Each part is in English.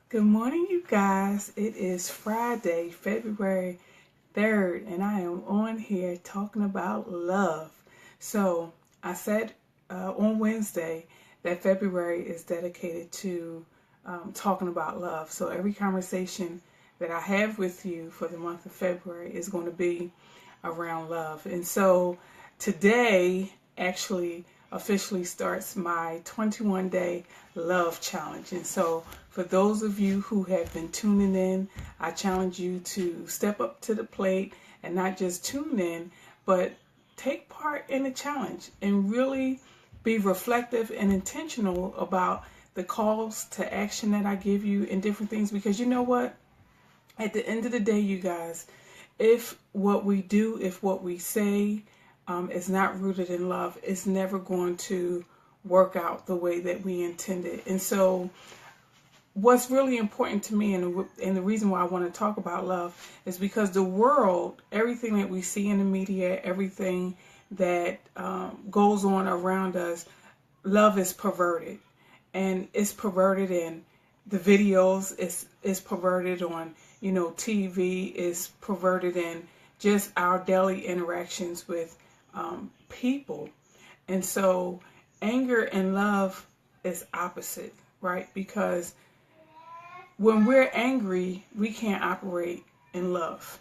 Good morning, you guys. It is Friday, February 3rd, and I am on here talking about love. So, I said on Wednesday that February is dedicated to talking about love. So, every conversation that I have with you for the month of February is going to be around love. And so, today actually officially starts my 21-day love challenge. And so for those of you who have been tuning in, I challenge you to step up to the plate and not just tune in, but take part in the challenge and really be reflective and intentional about the calls to action that I give you and different things. Because you know what? At the end of the day, you guys, if what we do, if what we say is not rooted in love, it's never going to work out the way that we intended. And so what's really important to me, and the reason why I want to talk about love, is because the world, everything that we see in the media, everything that goes on around us, love is perverted. And it's perverted in the videos, it's perverted on, TV, it's perverted in just our daily interactions with people. And so anger and love is opposite, right? Because when we're angry, we can't operate in love.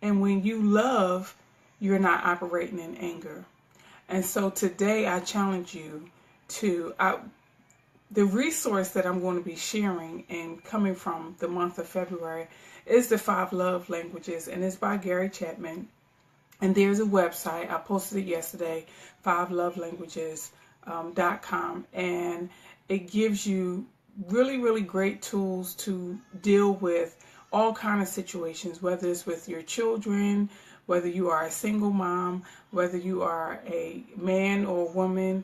And when you love, you're not operating in anger. And so today I challenge you to, the resource that I'm going to be sharing and coming from the month of February is the 5 Love Languages, and it's by Gary Chapman. And there's a website, I posted it yesterday, 5lovelanguages.com, and it gives you really, really great tools to deal with all kind of situations, whether it's with your children, whether you are a single mom, whether you are a man or woman,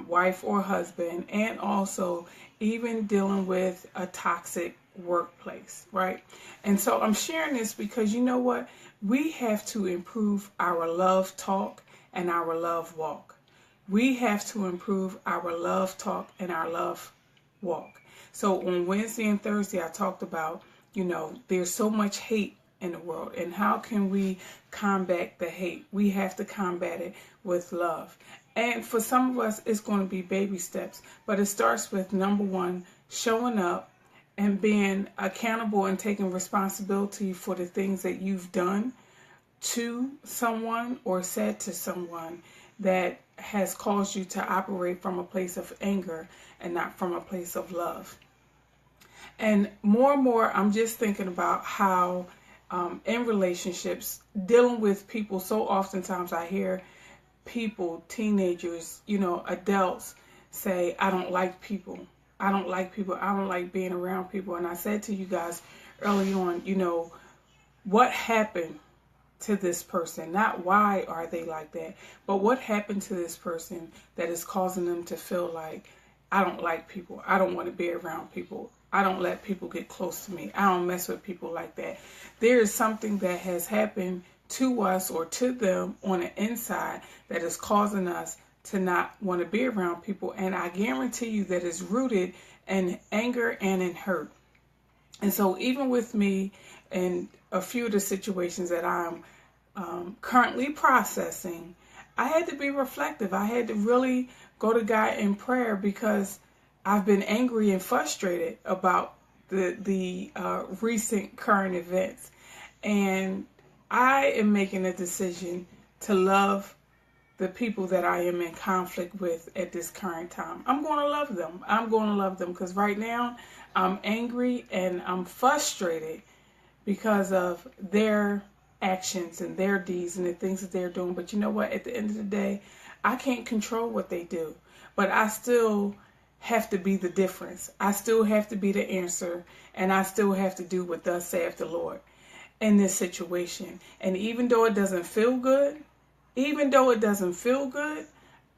wife or husband, and also even dealing with a toxic workplace, right? And so I'm sharing this because you know what? We have to improve our love talk and our love walk. We have to improve our love talk and our love walk. So on Wednesday and Thursday, I talked about, there's so much hate in the world, and how can we combat the hate? We have to combat it with love. And for some of us, it's going to be baby steps, but it starts with number one, showing up and being accountable and taking responsibility for the things that you've done to someone or said to someone that has caused you to operate from a place of anger and not from a place of love. And more, I'm just thinking about how in relationships, dealing with people, so oftentimes I hear people, teenagers, adults say, I don't like people. I don't like people. I don't like being around people. And I said to you guys early on, what happened to this person? Not why are they like that, but what happened to this person that is causing them to feel like, I don't like people. I don't want to be around people. I don't let people get close to me. I don't mess with people like that. There is something that has happened to us or to them on the inside that is causing us to not want to be around people. And I guarantee you that it's rooted in anger and in hurt. And so even with me and a few of the situations that I'm currently processing, I had to be reflective. I had to really go to God in prayer because I've been angry and frustrated about the recent current events. And I am making a decision to love the people that I am in conflict with at this current time. I'm going to love them. I'm going to love them because right now I'm angry and I'm frustrated because of their actions and their deeds and the things that they're doing. But you know what? At the end of the day, I can't control what they do, but I still have to be the difference. I still have to be the answer, and I still have to do what thus saith the Lord in this situation. And even though it doesn't feel good,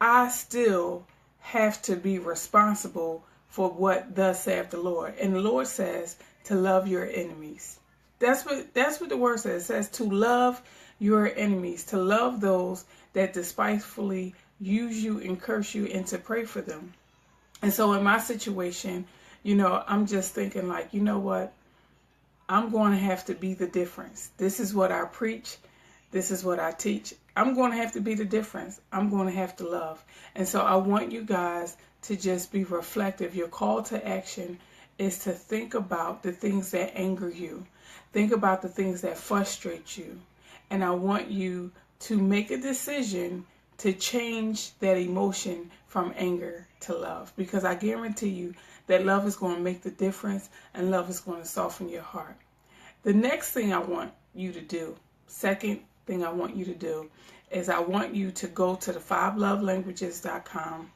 I still have to be responsible for what thus saith the Lord. And the Lord says to love your enemies. That's what the word says. It says to love your enemies, to love those that despitefully use you and curse you, and to pray for them. And so in my situation, I'm just thinking like, you know what? I'm going to have to be the difference. This is what I preach. This is what I teach. I'm going to have to be the difference. I'm going to have to love. And so I want you guys to just be reflective. Your call to action is to think about the things that anger you. Think about the things that frustrate you. And I want you to make a decision to change that emotion from anger to love. Because I guarantee you that love is going to make the difference, and love is going to soften your heart. The next thing I want you to do, second thing I want you to do, is I want you to go to the 5lovelanguages.com,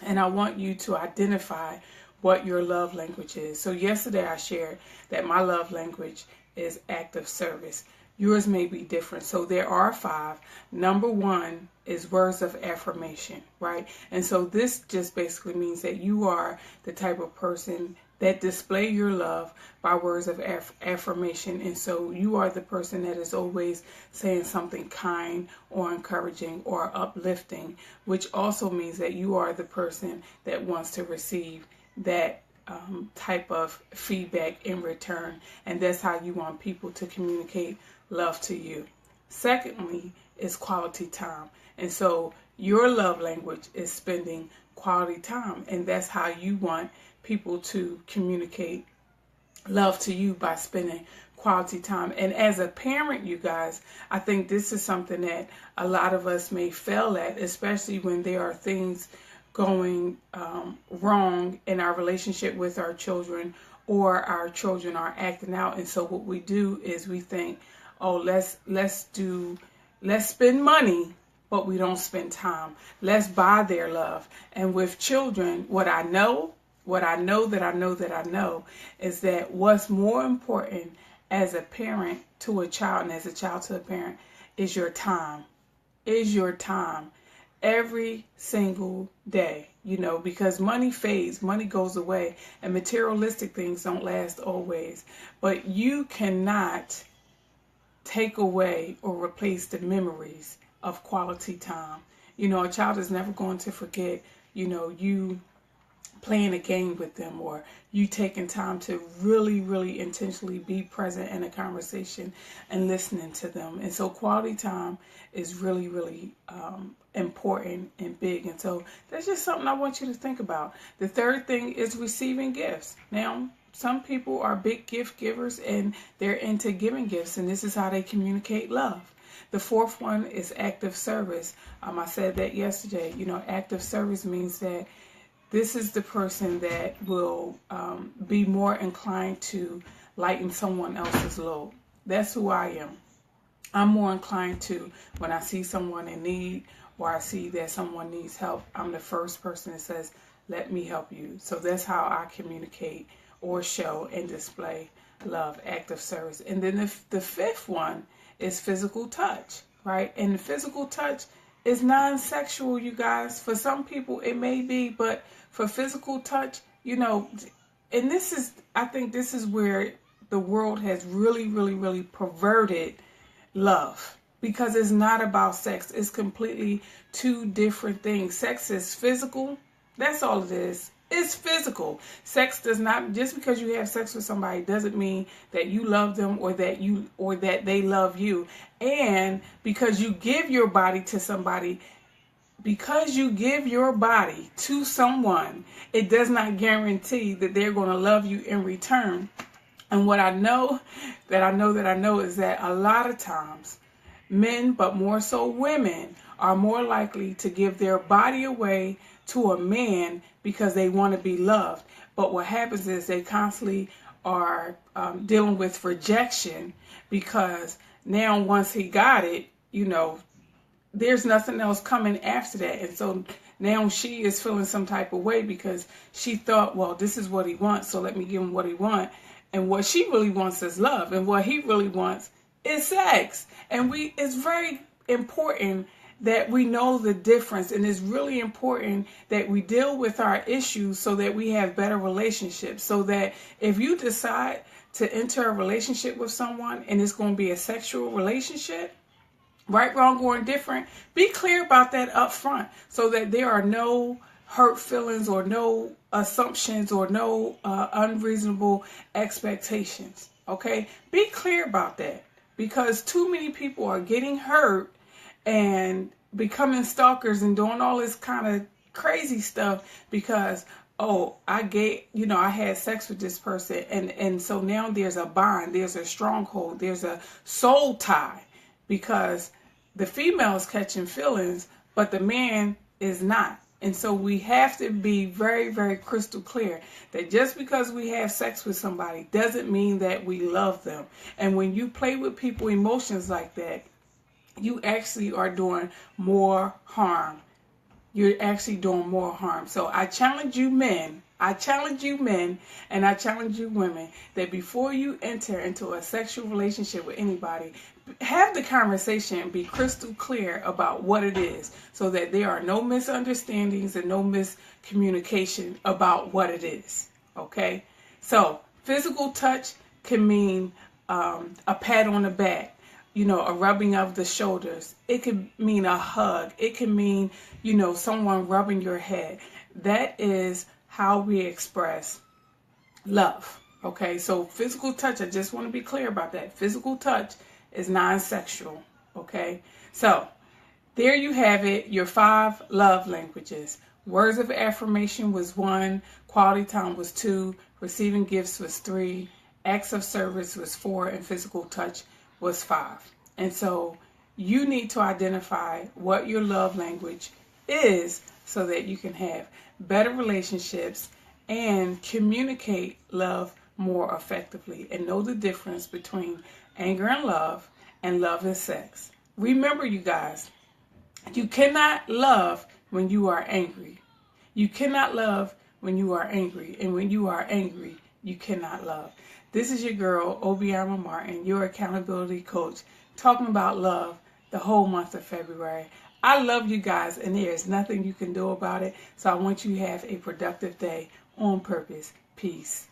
and I want you to identify what your love language is. So yesterday I shared that my love language is act of service. Yours may be different. So there are 5. Number 1 is words of affirmation, right? And so this just basically means that you are the type of person that display your love by words of affirmation. And so you are the person that is always saying something kind or encouraging or uplifting, which also means that you are the person that wants to receive that type of feedback in return. And that's how you want people to communicate love to you. Secondly is quality time. And so your love language is spending quality time. And that's how you want people to communicate love to you, by spending quality time. And as a parent, you guys, I think this is something that a lot of us may fail at, especially when there are things going wrong in our relationship with our children, or our children are acting out. And so what we do is we think, oh, let's spend money, but we don't spend time. Let's buy their love. And with children, what I know is that what's more important as a parent to a child and as a child to a parent is your time. Every single day, because money fades, money goes away, and materialistic things don't last always. But you cannot take away or replace the memories of quality time. A child is never going to forget, you playing a game with them, or you taking time to really, really intentionally be present in a conversation and listening to them. And so quality time is really, really important and big. And so that's just something I want you to think about. The third thing is receiving gifts. Now, some people are big gift givers and they're into giving gifts, and this is how they communicate love. The fourth one is active service. I said that yesterday. Active service means that this is the person that will be more inclined to lighten someone else's load. That's who I am. I'm more inclined to, when I see someone in need or I see that someone needs help, I'm the first person that says, let me help you. So that's how I communicate or show and display love, active service. And then the fifth one is physical touch, right? And the physical touch is non-sexual, you guys. For some people it may be, but for physical touch, and I think this is where the world has really, really, really perverted love, because it's not about sex. It's completely two different things. Sex is physical. That's all it is. It's physical. Sex does not, just because you have sex with somebody doesn't mean that you love them or that they love you. And because you give your body to somebody, it does not guarantee that they're going to love you in return. And what I know is that a lot of times men, but more so women, are more likely to give their body away to a man because they want to be loved. But what happens is they constantly are dealing with rejection, because now once he got it, there's nothing else coming after that. And so now she is feeling some type of way because she thought, well, this is what he wants, so let me give him what he wants. And what she really wants is love, and what he really wants is sex. And it's very important that we know the difference, and it's really important that we deal with our issues so that we have better relationships. So that if you decide to enter a relationship with someone and it's going to be a sexual relationship, right, wrong, or indifferent, be clear about that up front, so that there are no hurt feelings or no assumptions or no unreasonable expectations. Okay? Be clear about that, because too many people are getting hurt and becoming stalkers and doing all this kind of crazy stuff because, oh, I had sex with this person, and so now there's a bond, there's a stronghold, there's a soul tie, because the female is catching feelings, but the man is not. And so we have to be very, very crystal clear that just because we have sex with somebody doesn't mean that we love them. And when you play with people's emotions like that, you actually are doing more harm. You're actually doing more harm. So I challenge you men, and I challenge you women, that before you enter into a sexual relationship with anybody, have the conversation and be crystal clear about what it is, so that there are no misunderstandings and no miscommunication about what it is. Okay? So physical touch can mean a pat on the back, a rubbing of the shoulders. It could mean a hug. It can mean, someone rubbing your head. That is how we express love. Okay, so physical touch, I just want to be clear about that. Physical touch is non-sexual. Okay, so there you have it, your 5 love languages. Words of affirmation was 1, quality time was 2, receiving gifts was 3, acts of service was 4, and physical touch was 5. And so you need to identify what your love language is so that you can have better relationships and communicate love more effectively, and know the difference between anger and love and sex. Remember, you guys, you cannot love when you are angry. You cannot love when you are angry, and when you are angry, you cannot love. This is your girl, Obioma Martin, your accountability coach, talking about love the whole month of February. I love you guys, and there is nothing you can do about it. So I want you to have a productive day on purpose. Peace.